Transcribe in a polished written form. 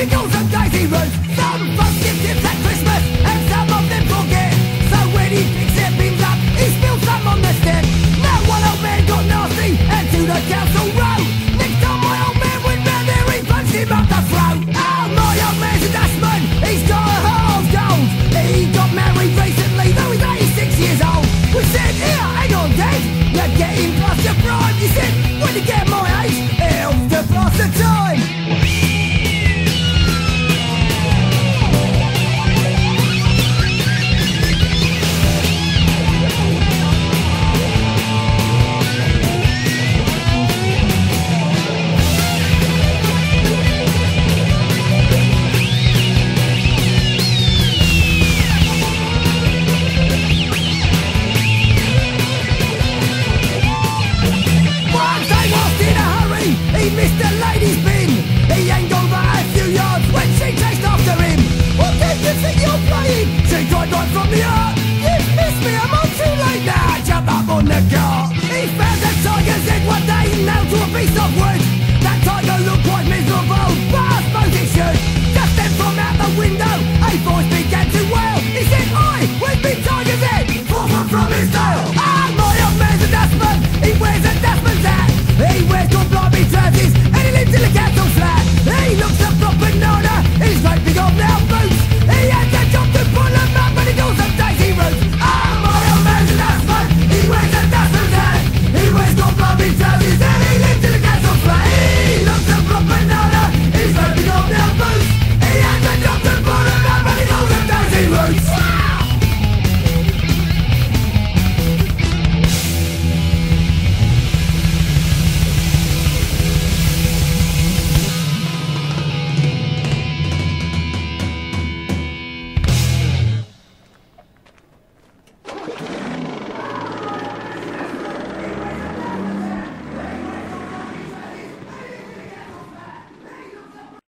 prodigals and daisy roots. Some folks give tips at Christmas and some of them forget. So when he picks their bins up, he spills some on the step. Now one old man got nasty and to the council road. Next time my old man went round there, he punched him up the throat. Oh, my old man's a dustman, he's got a heart of gold. He got married recently, though he's 86 years old. We said, here, hang on, Dad, you're getting past your prime. He said, when you get my age, it helps to pass the time. He missed the lady's bin. He ain't gone but a few yards when she chased after him. What game do you think you're playing? She cried right from the heart. You've missed me, I'm on too late now. Jump up on the car.